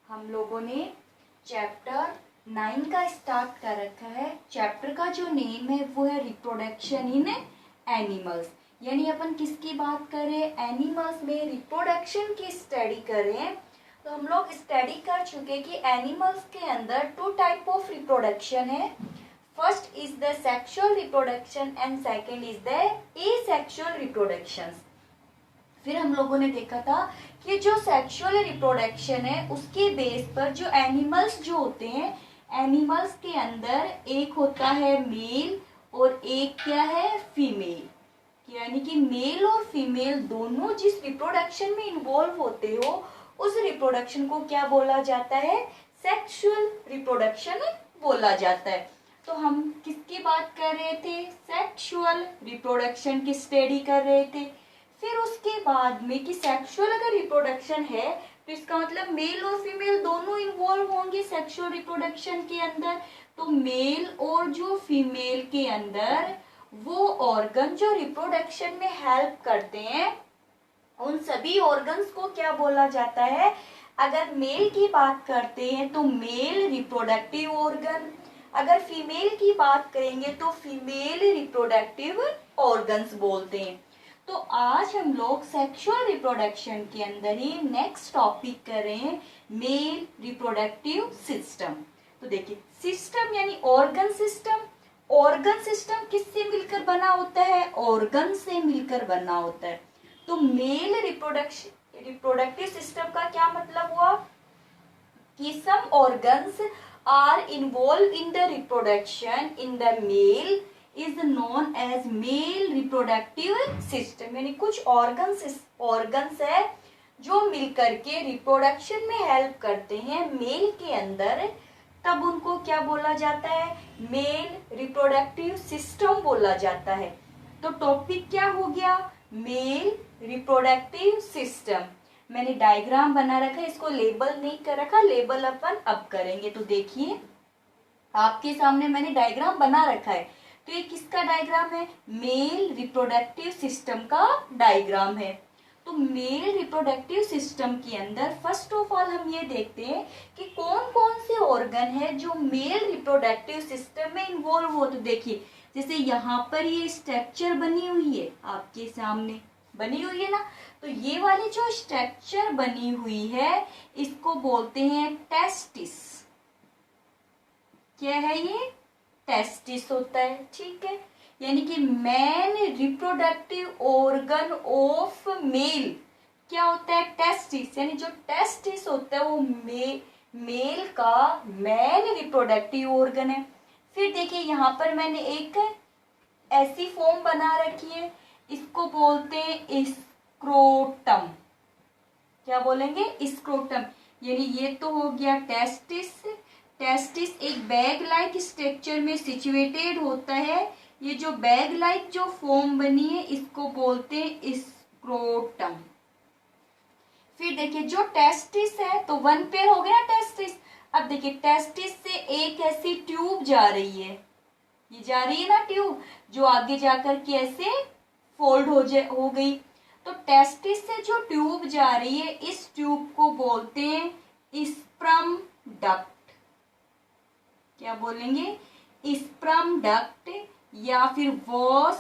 हम लोगों ने चैप्टर 9 का स्टार्ट कर रखा है। चैप्टर का जो नेम है वो है रिप्रोडक्शन इन एनिमल्स, यानी अपन किसकी बात कर रहे हैं, एनिमल्स में रिप्रोडक्शन की स्टडी कर रहे हैं। तो हम लोग स्टडी कर चुके कि एनिमल्स के अंदर 2 टाइप ऑफ रिप्रोडक्शन है। First is the sexual reproduction and second is the asexual reproduction. फिर हम लोगों ने देखा था कि जो सेक्सुअल रिप्रोडक्शन है उसके बेस पर जो एनिमल्स जो होते हैं, एनिमल्स के अंदर एक होता है मेल और एक क्या है फीमेल, यानी कि मेल और फीमेल दोनों जिस रिप्रोडक्शन में इन्वॉल्व होते हो उस रिप्रोडक्शन को क्या बोला जाता है, सेक्सुअल रिप्रोडक्शन बोला जाता है। तो हम किसकी बात कर रहे थे, सेक्सुअल रिप्रोडक्शन की स्टडी कर रहे थे। फिर उसके बाद में कि सेक्सुअल अगर रिप्रोडक्शन है तो इसका मतलब मेल और फीमेल दोनों इन्वॉल्व होंगे सेक्सुअल रिप्रोडक्शन के अंदर। तो मेल और जो फीमेल के अंदर वो ऑर्गन जो रिप्रोडक्शन में हेल्प करते हैं उन सभी ऑर्गन्स को क्या बोला जाता है। अगर मेल की बात करते हैं तो मेल रिप्रोडक्टिव ऑर्गन, अगर फीमेल की बात करेंगे तो फीमेल रिप्रोडक्टिव ऑर्गन्स बोलते हैं। तो आज हम लोग सेक्सुअल रिप्रोडक्शन के अंदर ही नेक्स्ट टॉपिक कर रहे हैं मेल रिप्रोडक्टिव सिस्टम। तो देखिए सिस्टम यानी ऑर्गन सिस्टम, ऑर्गन सिस्टम किससे मिलकर बना होता है, ऑर्गन से मिलकर बना होता है। तो मेल रिप्रोडक्टिव सिस्टम का क्या मतलब हुआ कि some organs are involve in the reproduction in the male is known as male reproductive system, यानी कुछ ऑर्गन्स है जो मिलकर के रिप्रोडक्शन में हेल्प करते हैं मेल के अंदर, तब उनको क्या बोला जाता है, मेल रिप्रोडक्टिव सिस्टम बोला जाता है। तो टॉपिक क्या हो गया, मेल रिप्रोडक्टिव सिस्टम। मैंने डायग्राम बना रखा है, इसको लेबल नहीं कर रखा, लेबल अपन अब करेंगे। तो देखिए आपके सामने मैंने डायग्राम बना रखा है। तो ये किसका डायग्राम है, मेल रिप्रोडक्टिव सिस्टम का डायग्राम है। तो मेल रिप्रोडक्टिव सिस्टम के अंदर फर्स्ट ऑफ ऑल हम ये देखते हैं कि कौन कौन से ऑर्गन है जो मेल रिप्रोडक्टिव सिस्टम में इन्वॉल्व हो। तो देखिए जैसे यहाँ पर ये स्ट्रक्चर बनी हुई है, आपके सामने बनी हुई है ना, तो ये वाली जो स्ट्रक्चर बनी हुई है इसको बोलते हैं टेस्टिस। क्या है ये, टेस्टिस होता है, ठीक है। यानी कि man reproductive organ of mail क्या होता है, टेस्टिस, यानी जो टेस्टिस होता है वो मेल का मैन रिप्रोडक्टिव ऑर्गन है। फिर देखिए यहाँ पर मैंने एक ऐसी फॉर्म बना रखी है, इसको बोलते हैं स्क्रोटम। क्या बोलेंगे, स्क्रोटम, यानी ये तो हो गया टेस्टिस। टेस्टिस एक बैग लाइक स्ट्रक्चर में सिचुएटेड होता है। ये जो बैग लाइक जो फॉर्म बनी है इसको बोलते हैं स्क्रोटम। फिर देखिए जो टेस्टिस है तो 1 पेयर हो गया टेस्टिस। अब देखिए टेस्टिस से एक ऐसी ट्यूब जा रही है, ये जा रही है ना ट्यूब, जो आगे जाकर के ऐसे फोल्ड हो गई। तो टेस्टिस से जो ट्यूब जा रही है इस ट्यूब को बोलते हैं स्पर्म डक्ट। क्या बोलेंगे, स्पर्म डक्ट या फिर वॉस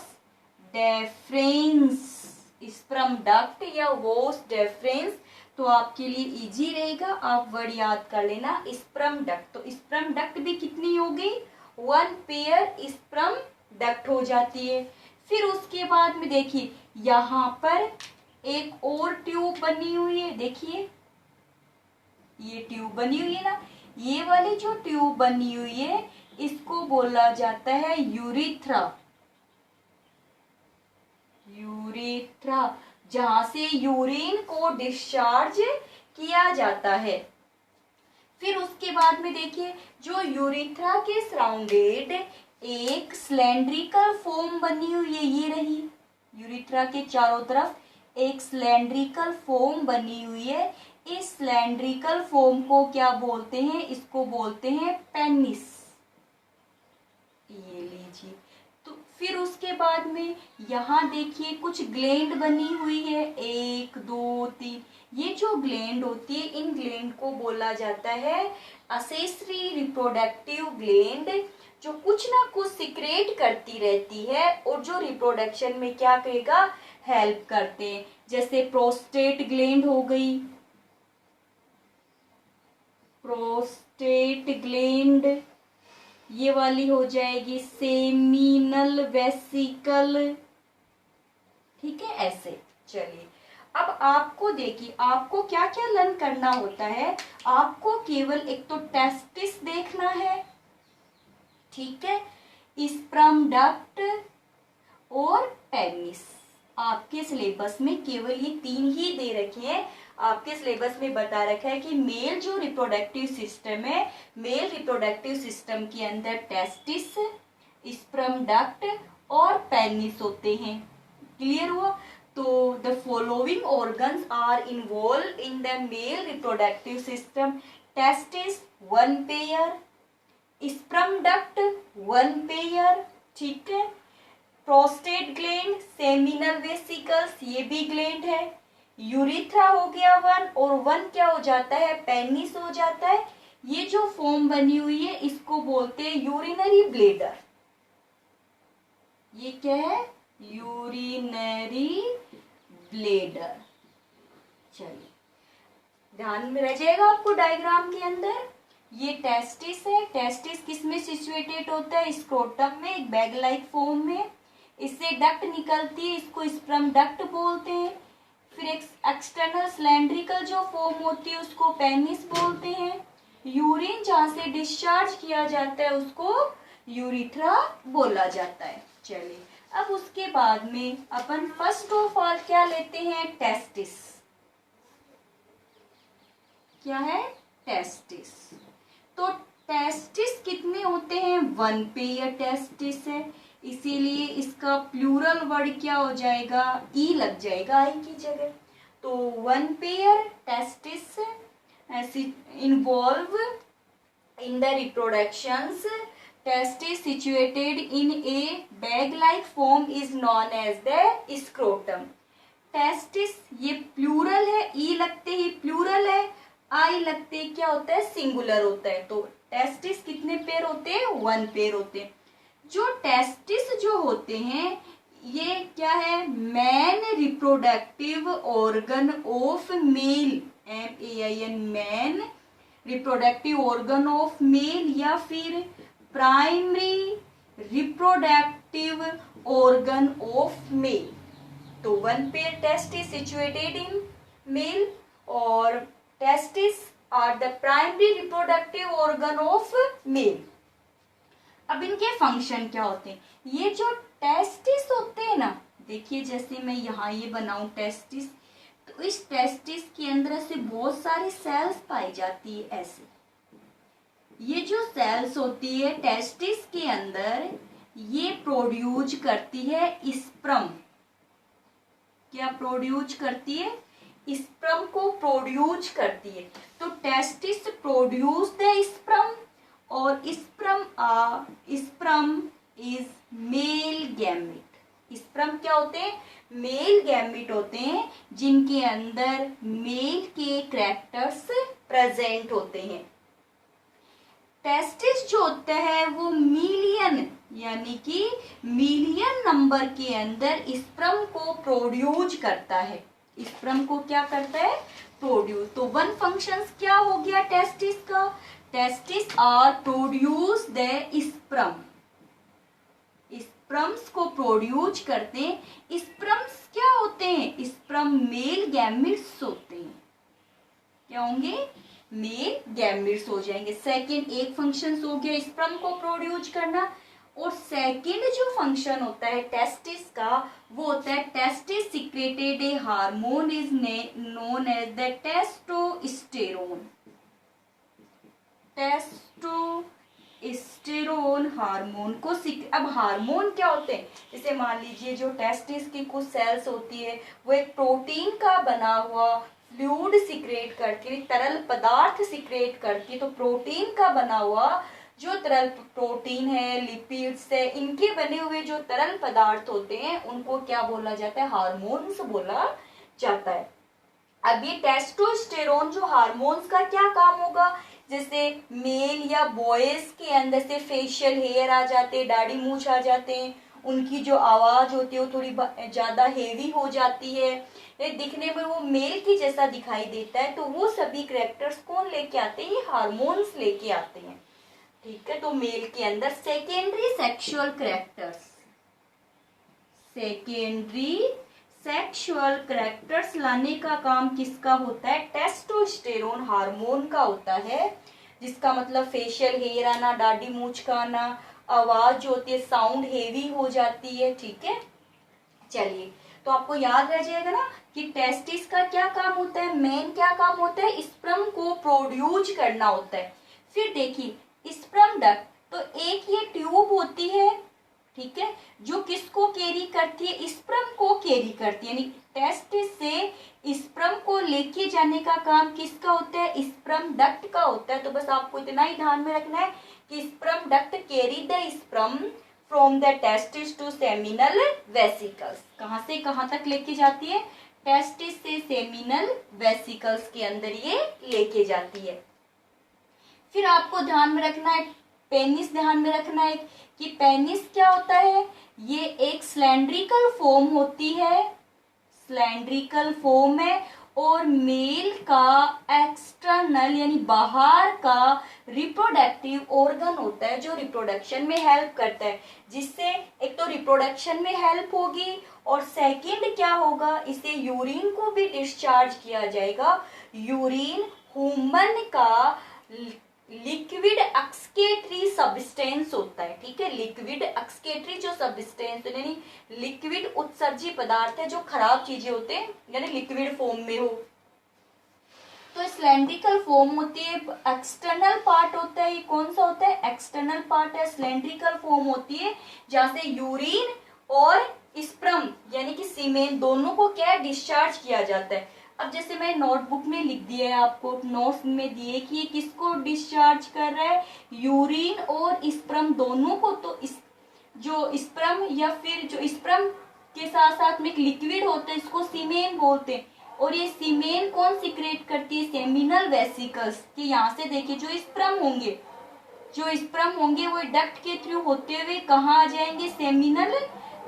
डेफरेंस, स्पर्म डक्ट या वॉस डेफरेंस। तो आपके लिए इजी रहेगा, आप वर्ड याद कर लेना स्पर्म डक्ट। तो स्पर्म डक्ट भी कितनी हो गई, 1 पेयर स्पर्म डक्ट हो जाती है। फिर उसके बाद में देखिए यहाँ पर एक और ट्यूब बनी हुई है, देखिए ये ट्यूब बनी हुई है ना, ये वाली जो ट्यूब बनी हुई है इसको बोला जाता है यूरिथ्रा। यूरिथ्रा जहां से यूरिन को डिस्चार्ज किया जाता है। फिर उसके बाद में देखिए जो यूरिथ्रा के सराउंडेड एक सिलेंड्रिकल फॉर्म बनी हुई है, ये रही यूरिथ्रा के चारों तरफ एक सिलेंड्रिकल फॉर्म बनी हुई है। इस सिलेंड्रिकल फॉर्म को क्या बोलते हैं, इसको बोलते हैं पेनिस। ये लीजिए। तो फिर उसके बाद में यहाँ देखिए कुछ ग्लैंड बनी हुई है, 1 2 3, ये जो ग्लैंड होती है, इन ग्लैंड को बोला जाता है असेसरी रिप्रोडक्टिव ग्लैंड, जो कुछ ना कुछ सिक्रेट करती रहती है और जो रिप्रोडक्शन में क्या करेगा, हेल्प करते हैं। जैसे प्रोस्टेट ग्लैंड हो गई, प्रोस्टेट ग्लैंड, ये वाली हो जाएगी सेमिनल वेसिकल, ठीक है, ऐसे। चलिए अब आपको देखिए, आपको क्या क्या लर्न करना होता है। आपको केवल एक तो टेस्टिस देखना है, ठीक है, स्पर्म डक्ट और पेनिस। आपके सिलेबस में केवल ये 3 ही दे रखे हैं। आपके सिलेबस में बता रखा है कि मेल जो रिप्रोडक्टिव सिस्टम है, मेल रिप्रोडक्टिव सिस्टम के अंदर टेस्टिस, स्पर्म डक्ट और पेनिस होते हैं। क्लियर हुआ? तो the following organs are involve in the male reproductive system: testis 1 pair, sperm duct 1 pair, ठीक है, प्रोस्टेट ग्लैंड, सेमिनल वेसिकल्स, ये भी ग्लैंड है, यूरिथ्रा हो गया 1, और 1 क्या हो जाता है, पेनिस हो जाता है। ये जो फॉर्म बनी हुई है इसको बोलते हैं यूरिनरी ब्लेडर। ये क्या है, यूरिनरी ब्लेडर। चलिए ध्यान में रह जाएगा आपको डायग्राम के अंदर। ये टेस्टिस है, टेस्टिस किस में सिचुएटेड होता है, स्क्रोटम में, एक बैग लाइक फॉर्म में। इससे डक्ट निकलती है, इसको स्पर्म डक्ट बोलते हैं। फिर एक एक्सटर्नल सिलेंड्रिकल जो फॉर्म होती है उसको पेनिस बोलते हैं। यूरिन जहां से डिस्चार्ज किया जाता है उसको यूरिथ्रा बोला जाता है। चलिए अब उसके बाद में अपन फर्स्ट ऑफ ऑल क्या लेते हैं, टेस्टिस। क्या है, टेस्टिस। तो टेस्टिस कितने होते हैं, 1 पेयर टेस्टिस है, इसीलिए इसका प्लूरल वर्ड क्या हो जाएगा, ई लग जाएगा आई की जगह। तो 1 pair testis involve in the reproductions. Testis situated in a bag-like form is known as the scrotum. Testis ये प्लूरल है, ई लगते ही प्लूरल है, आई लगते ही क्या होता है, सिंगुलर होता है। तो टेस्टिस कितने पेयर होते हैं, 1 पेयर होते हैं। जो टेस्टिस जो होते हैं ये क्या है, main reproductive organ of male, MAIN, main reproductive organ of male, या फिर primary reproductive organ of male. तो 1 pair testis situated in male, और testis are the primary reproductive organ of male. अब इनके फंक्शन क्या होते हैं, ये जो टेस्टिस होते हैं ना, देखिए जैसे मैं यहाँ ये बनाऊं टेस्टिस, तो इस टेस्टिस के अंदर से बहुत सारी सेल्स पाई जाती है। ऐसे ये जो सेल्स होती है टेस्टिस के अंदर, ये प्रोड्यूस करती है स्पर्म। क्या प्रोड्यूस करती है, स्पर्म को प्रोड्यूस करती है। तो टेस्टिस प्रोड्यूस द स्पर्म, और sperm is male gamete. Sperm क्या होते हैं, मेल गैमेट होते हैं, जिनके अंदर मेल के कैरेक्टर्स प्रेजेंट होते हैं। टेस्टिस जो होता है वो मिलियन, यानी कि मिलियन नंबर के अंदर स्पर्म को प्रोड्यूस करता है। स्पर्म को क्या करता है, प्रोड्यूस। तो 1 फंक्शंस क्या हो गया टेस्टिस का, testis are produce the sperm, sperms को प्रोड्यूस करते हैं। स्पर्म्स क्या होते हैं, स्पर्म मेल गैमेट्स होते हैं। क्या होंगे, मेल गैमेट्स हो जाएंगे। सेकंड एक फंक्शन हो गया स्पर्म को प्रोड्यूस करना, और सेकंड जो फंक्शन होता है टेस्टिस का वो होता है testis secreted a hormone is known as the testosterone. Testosterone hormone को अब हार्मोन क्या होते हैं, जैसे मान लीजिए जो टेस्टिस की कुछ सेल्स होती है वो एक प्रोटीन का बना हुआ फ्लूइड सिक्रेट करती है, तरल पदार्थ सिक्रेट करती है। तो प्रोटीन का बना हुआ जो तरल प्रोटीन है, लिपिड्स है, इनके बने हुए जो तरल पदार्थ होते हैं उनको क्या बोला जाता है, हार्मोन्स बोला जाता है। अब ये टेस्टोस्टेरोन जो हार्मोन्स का क्या काम होगा, जैसे मेल या बॉयज के अंदर से फेशियल हेयर आ जाते हैं, दाढ़ी मूछ आ जाते हैं, उनकी जो आवाज होती है वो थोड़ी ज्यादा हेवी हो जाती है, दिखने में वो मेल की जैसा दिखाई देता है, तो वो सभी कैरेक्टर्स कौन लेके आते हैं, ये हार्मोन्स लेके आते हैं। ठीक है, तो मेल के अंदर secondary sexual characters, secondary sexual characters लाने का काम किसका होता है, टेस्टोस्टेरोन हार्मोन का होता है, जिसका मतलब फेशियल हेयर आना, दाढ़ी मूछ का आना, आवाज जो होती है साउंड हेवी हो जाती है। ठीक है, चलिए तो आपको याद रह जाएगा ना कि टेस्टिस का क्या काम होता है, मेन क्या काम होता है, स्पर्म को प्रोड्यूस करना होता है। फिर देखिए स्पर्म डक्ट, तो एक ये ट्यूब होती है, ठीक है, जो किसको कैरी करती है, स्पर्म को कैरी करती है, यानी टेस्टिस से स्पर्म को लेके जाने का काम किसका होता है, स्पर्म डक्ट का होता है। तो बस आपको इतना ही ध्यान में रखना है कि sperm duct carry the sperm from the testis to seminal vesicles. कहां से कहां तक लेके जाती है, टेस्टिस से सेमिनल वेसिकल्स के अंदर ये लेके जाती है। फिर आपको ध्यान में रखना है, पेनिस ध्यान में रखना है कि पेनिस क्या होता है, ये एक सिलेंड्रिकल फॉर्म होती है, सिलेंड्रिकल फॉर्म है, और मेल का एक्सटर्नल यानी बाहर का रिप्रोडक्टिव ऑर्गन होता है, जो रिप्रोडक्शन में हेल्प करता है, जिससे एक तो रिप्रोडक्शन में हेल्प होगी और सेकंड क्या होगा, इसे यूरिन को भी डिस्चार्ज किया जाएगा। यूरिन ह्यूमन का लिक्विड एक्सक्रीटरी सब्सटेंस होता है। ठीक है, लिक्विड एक्सक्रीटरी जो सब्सटेंस यानी लिक्विड उत्सर्जी पदार्थ है, जो खराब चीजें होते हैं यानी लिक्विड फॉर्म में हो, तो सिलेंड्रिकल फॉर्म होती है। एक्सटर्नल पार्ट होता है, ये कौन सा होता है, एक्सटर्नल पार्ट है, सिलेंड्रिकल फॉर्म होती है, जहां से यूरिन और स्पर्म यानी कि सीमेन दोनों को क्या डिस्चार्ज किया जाता है। अब जैसे मैं नोटबुक में लिख दिया है, आपको नोट्स में दिए कि ये किसको डिस्चार्ज कर रहा है, यूरिन और स्पर्म दोनों को। तो इस जो स्पर्म या फिर जो स्पर्म के साथ साथ में एक लिक्विड होता है, इसको सीमेन बोलते हैं, और ये सीमेन कौन सीक्रेट करती है, सेमिनल वेसिकल्स। कि यहाँ से देखिए जो स्पर्म होंगे वो डक्ट के थ्रू होते हुए कहाँ आ जाएंगे, सेमिनल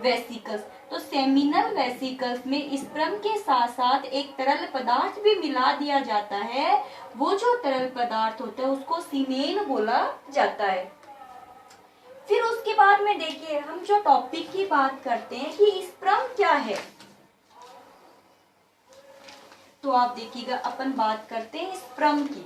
वेसिकल्स। तो सेमिनल वेसिकल्स में स्पर्म के साथ साथ एक तरल पदार्थ भी मिला दिया जाता है, वो जो तरल पदार्थ होता है उसको सीमेन बोला जाता है। फिर उसके बाद में देखिए हम जो टॉपिक की बात करते हैं कि स्पर्म क्या है, तो आप देखिएगा अपन बात करते हैं स्पर्म की।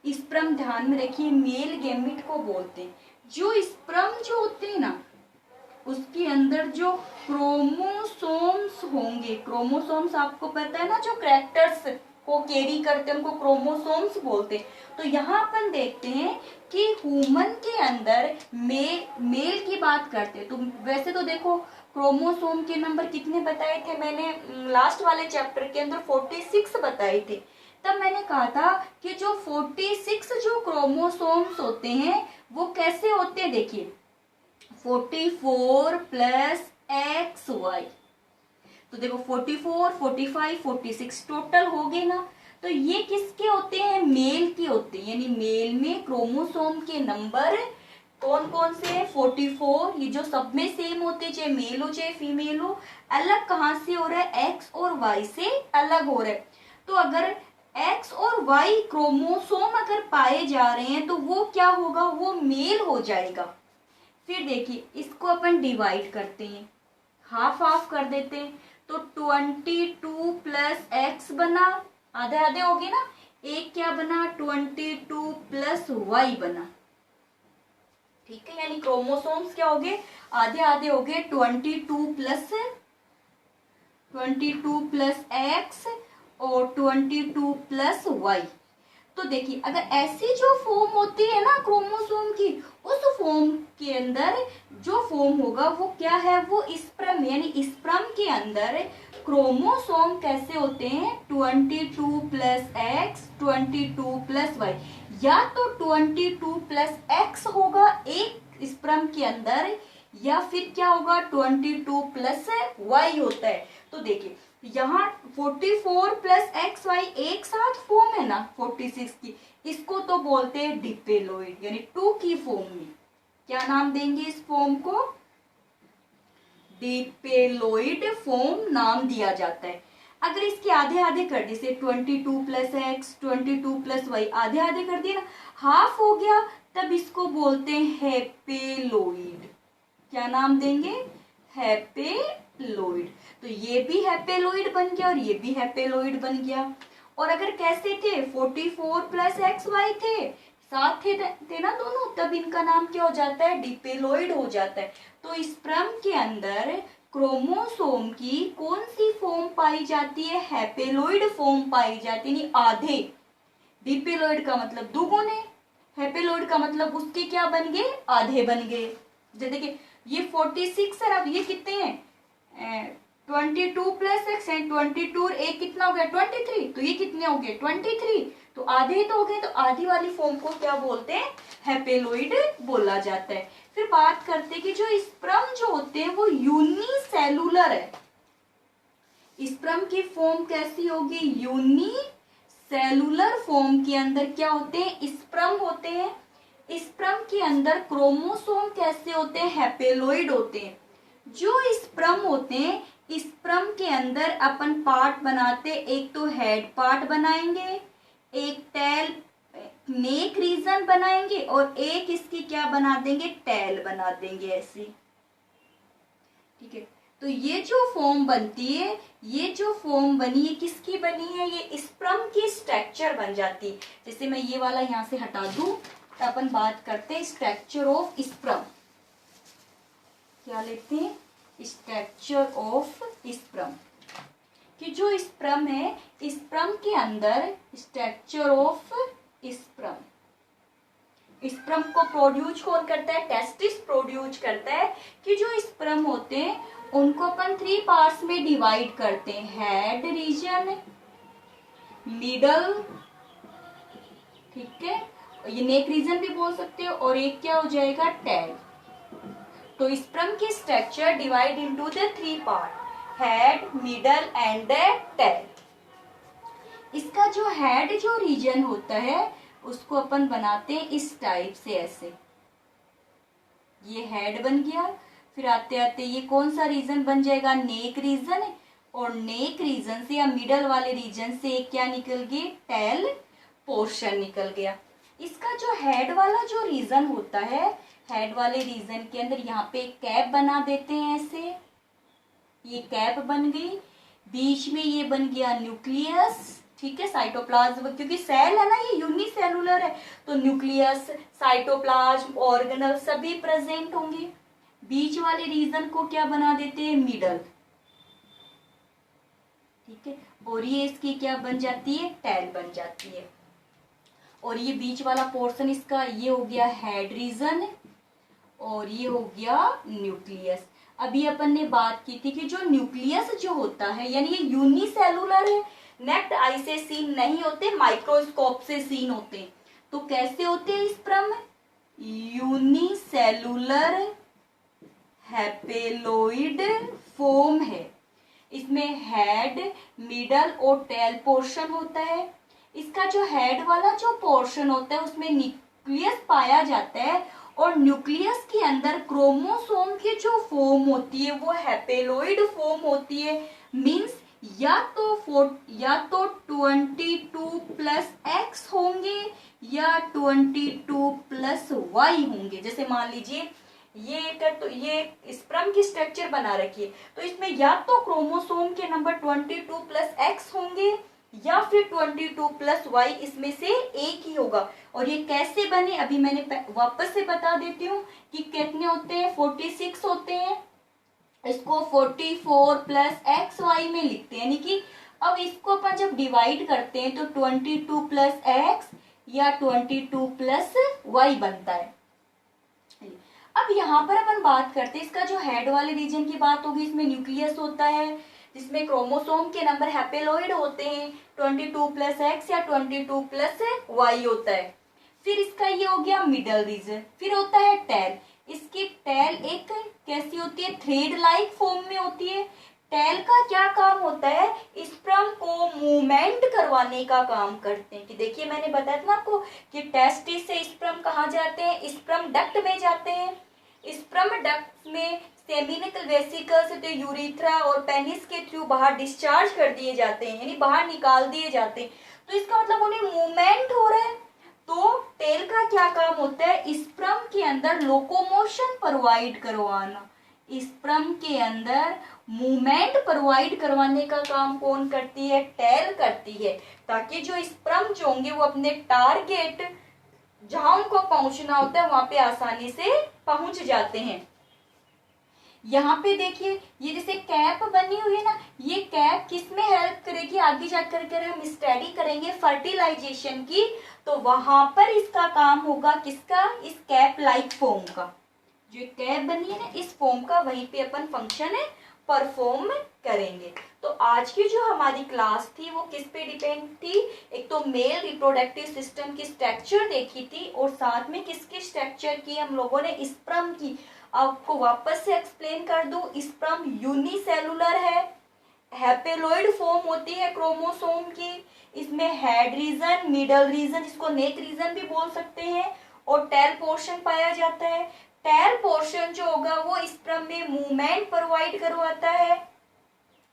स्पर्म ध्यान में रखिए मेल गैमेट को बोलते हैं। जो स्पर्म जो होते हैं ना, उसके अंदर जो क्रोमोसोम्स होंगे, क्रोमोसोम्स आपको पता है ना, जो कैरेक्टर्स को कैरी करते हैं उनको क्रोमोसोम्स बोलते हैं। तो यहाँ अपन देखते हैं कि ह्यूमन के अंदर मेल की बात करते हैं, तो वैसे तो देखो क्रोमोसोम के नंबर कितने बताए थे मैंने लास्ट वाले चैप्टर के अंदर, 46 बताए थे। तब मैंने कहा था कि जो 46 जो क्रोमोसोम्स होते हैं वो कैसे होते हैं, देखिए 44 प्लस XY, तो देखो 44, 45, 46 टोटल हो गए ना। तो ये किसके होते हैं, मेल के होते हैं, यानी मेल में क्रोमोसोम के नंबर कौन कौन से है, 44, ये जो सब में सेम होते हैं, चाहे मेल हो चाहे फीमेल हो। अलग कहाँ से हो रहा है, X और Y से अलग हो रहा है। तो अगर X और Y क्रोमोसोम अगर पाए जा रहे हैं तो वो क्या होगा, वो मेल हो जाएगा। फिर देखिए इसको अपन डिवाइड करते हैं, हाफ हाफ कर देते हैं, तो 22 प्लस X बना, आधे आधे हो गए ना, एक क्या बना 22 प्लस Y बना। ठीक है, यानी क्रोमोसोम्स क्या हो गए, आधे आधे हो गए, 22 प्लस X और 22 प्लस Y। तो देखिए अगर ऐसी जो फॉर्म होती है ना क्रोमोसोम की, उस फॉर्म के अंदर जो फॉर्म होगा वो क्या है, वो स्पर्म, यानी स्पर्म के अंदर क्रोमोसोम कैसे होते हैं, 22 प्लस X 22 प्लस Y, या तो 22 प्लस X होगा एक स्पर्म के अंदर, या फिर क्या होगा 22 प्लस वाई होता है। तो देखिए यहाँ 44 प्लस एक्स वाई एक साथ फॉर्म है ना 46 की, इसको तो बोलते हैं डिपेलोइड, यानी 2 की फॉर्म में। क्या नाम देंगे इस फॉर्म को? डिपेलोइड फॉर्म नाम दिया जाता है। अगर इसके आधे आधे कर दिए, 22 प्लस एक्स 22 प्लस वाई आधे आधे कर दिए ना, हाफ हो गया, तब इसको बोलते हैं हेपेलोइड। क्या नाम देंगे? हेपेलोइड। तो ये भी हेपेलोइड बन गया और ये भी हेपेलोइड बन गया। और अगर कैसे थे 44 प्लस एक्स वाई थे, साथ थे ना दोनों, तब इनका नाम क्या हो जाता है? डिपेलोइड हो जाता है। तो स्पर्म के अंदर क्रोमोसोम की कौन सी फॉर्म पाई जाती है? हेपेलोइड फॉर्म पाई जाती है, आधे। डिपेलोइड का मतलब दुगुने, हेपेलोइड का मतलब उसके क्या बन गए? आधे बन गए। देखिए ये 46 है, अब ये कितने हैं? 22 प्लस एक्स है, 22 एक कितना हो गया? 23। तो ये कितने हो गए? 23। तो आधे तो हो गए, तो आधी वाली फॉर्म को क्या बोलते हैं? हेपेलोइड बोला जाता है। फिर बात करते हैं कि जो स्पर्म जो होते हैं वो यूनिसेलुलर है। स्पर्म की फॉर्म कैसी होगी? यूनिसेलुलर फॉर्म के अंदर क्या होते हैं? स्पर्म होते हैं। स्पर्म के अंदर क्रोमोसोम कैसे होते हैं? हेपेलोइड होते हैं। जो स्पर्म होते हैं, स्पर्म के अंदर अपन पार्ट बनाते, एक तो हेड पार्ट बनाएंगे, एक टेल नेक रीजन बनाएंगे, और एक इसकी क्या बना देंगे? टेल बना देंगे ऐसे। ठीक है, तो ये जो फॉर्म बनती है, ये जो फॉर्म बनी है किसकी बनी है? ये स्पर्म की स्ट्रक्चर बन जाती है। जैसे मैं ये वाला यहां से हटा दूं, तो अपन बात करते हैं स्ट्रक्चर ऑफ स्पर्म। क्या लेते हैं? Structure of sperm. कि जो स्पर्म है, स्पर्म के अंदर स्ट्रक्चर ऑफ स्पर्म, स्पर्म को प्रोड्यूस कौन करता है? टेस्टिस प्रोड्यूस करता है। कि जो स्पर्म होते हैं उनको अपन 3 पार्ट्स में डिवाइड करते हैं, हेड रीजन, मिडल, ठीक है, ये नेक रीजन भी बोल सकते हो, और एक क्या हो जाएगा? टेल। तो स्पर्म की structure divide into the 3 part, head, middle and the tail. इसका जो हेड जो रीजन होता है उसको अपन बनाते हैं इस टाइप से, ऐसे। ये हेड बन गया। फिर आते आते ये कौन सा रीजन बन जाएगा? Neck region. और नेक रीजन से या मिडल वाले रीजन से क्या निकल गई? टेल पोर्शन निकल गया। इसका जो हेड वाला जो रीजन होता है, हेड वाले रीजन के अंदर यहाँ पे एक कैप बना देते हैं ऐसे। ये कैप बन गई, बीच में ये बन गया न्यूक्लियस, ठीक है, साइटोप्लाज्म, क्योंकि सेल है ना, ये यूनिसेलुलर है, तो न्यूक्लियस, साइटोप्लाज्म, ऑर्गेनल सभी प्रेजेंट होंगे। बीच वाले रीजन को क्या बना देते हैं? मिडल, ठीक है, और ये इसकी क्या बन जाती है? टेल बन जाती है। और ये बीच वाला पोर्शन इसका ये हो गया हेड रीजन, और ये हो गया न्यूक्लियस। अभी अपन ने बात की थी कि जो न्यूक्लियस जो होता है, यानी ये यूनिसेलुलर है, नेक्ड आई से सीन नहीं होते, माइक्रोस्कोप से सीन होते हैं। तो कैसे होते हैं स्पर्म? यूनिसेलुलर हेपेलोइड फॉर्म है। इसमें हेड, मिडल और टेल पोर्शन होता है। इसका जो हेड वाला जो पोर्शन होता है उसमें न्यूक्लियस पाया जाता है, और न्यूक्लियस के अंदर क्रोमोसोम की जो फॉर्म होती है वो हेपेलोइड फॉर्म होती है। मींस या तो 22 प्लस एक्स होंगे या 22 प्लस वाई होंगे। जैसे मान लीजिए ये स्पर्म की स्ट्रक्चर बना रखी है, तो इसमें या तो क्रोमोसोम के नंबर 22 प्लस एक्स होंगे या फिर 22 प्लस वाई, इसमें से एक ही होगा। और ये कैसे बने अभी मैंने वापस से बता देती हूँ कि कितने होते हैं? 46 होते हैं। इसको 44 प्लस एक्स वाई में लिखते हैं, यानी कि अब इसको अपन जब डिवाइड करते हैं तो 22 प्लस एक्स या 22 प्लस वाई बनता है। अब यहाँ पर अपन बात करते हैं, इसका जो हेड वाले रीजन की बात होगी, इसमें न्यूक्लियस होता है जिसमें क्रोमोसोम के नंबर हेपेलोइड होते हैं, 22 प्लस एक्स या 22 प्लस वाई होता है। फिर इसका ये हो गया मिडल रीजन, फिर होता है टेल। इसकी टेल एक कैसी होती है, थ्रेड लाइक फॉर्म में होती है। टेल का क्या काम होता है, स्पर्म को मूवमेंट करवाने का काम करते हैं। कि देखिए मैंने बताया था ना आपको कि टेस्टिस से स्पर्म कहाँ जाते हैं, स्पर्म डक्ट में जाते हैं। स्पर्म डक्ट में सेमिनिकल वेसिकल से तो यूरिथ्रा और पेनिस के थ्रू बाहर डिस्चार्ज कर दिए जाते हैं, यानी बाहर निकाल दिए जाते हैं। तो इसका मतलब उन्हें मूवमेंट हो रहा है। तो टेल का क्या काम होता है, स्पर्म के अंदर लोकोमोशन प्रोवाइड करवाना। स्पर्म के अंदर मूवमेंट प्रोवाइड करवाने का काम कौन करती है, टेल करती है, ताकि जो स्पर्म जो होंगे वो अपने टारगेट जहां उनको पहुंचना होता है वहां पे आसानी से पहुंच जाते हैं। यहाँ पे देखिए ये जैसे कैप बनी हुई है ना, ये कैप किस में हेल्प करेगी, आगे जाकर हम स्टडी करेंगे फर्टिलाइजेशन की, तो वहां पर इसका काम होगा किसका, इस कैप लाइक फॉर्म का। जो कैप बनी है ना इस फॉर्म का, वहीं पे अपन फंक्शन है परफॉर्म करेंगे। तो आज की जो हमारी क्लास थी वो किस पे डिपेंड थी, एक तो मेल रिप्रोडक्टिव सिस्टम की स्ट्रक्चर देखी थी और साथ में किसकी स्ट्रक्चर की हम लोगों ने, स्पर्म की। आपको वापस से एक्सप्लेन कर दूं, स्पर्म यूनिसेलुलर है, हैपेलॉइड फॉर्म होती है क्रोमोसोम की। इसमें हेड रीजन, मिडल रीजन, जिसको नेक रीजन भी बोल सकते हैं, और टेल पोर्शन पाया जाता है। टेल पोर्शन जो होगा वो स्पर्म में मूवमेंट प्रोवाइड करवाता है।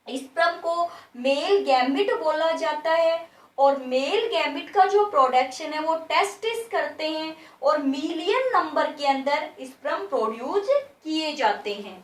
स्पर्म को मेल गैमिट बोला जाता है, और मेल गैमिट का जो प्रोडक्शन है वो टेस्टिस करते हैं, और मिलियन नंबर के अंदर स्पर्म प्रोड्यूस किए जाते हैं।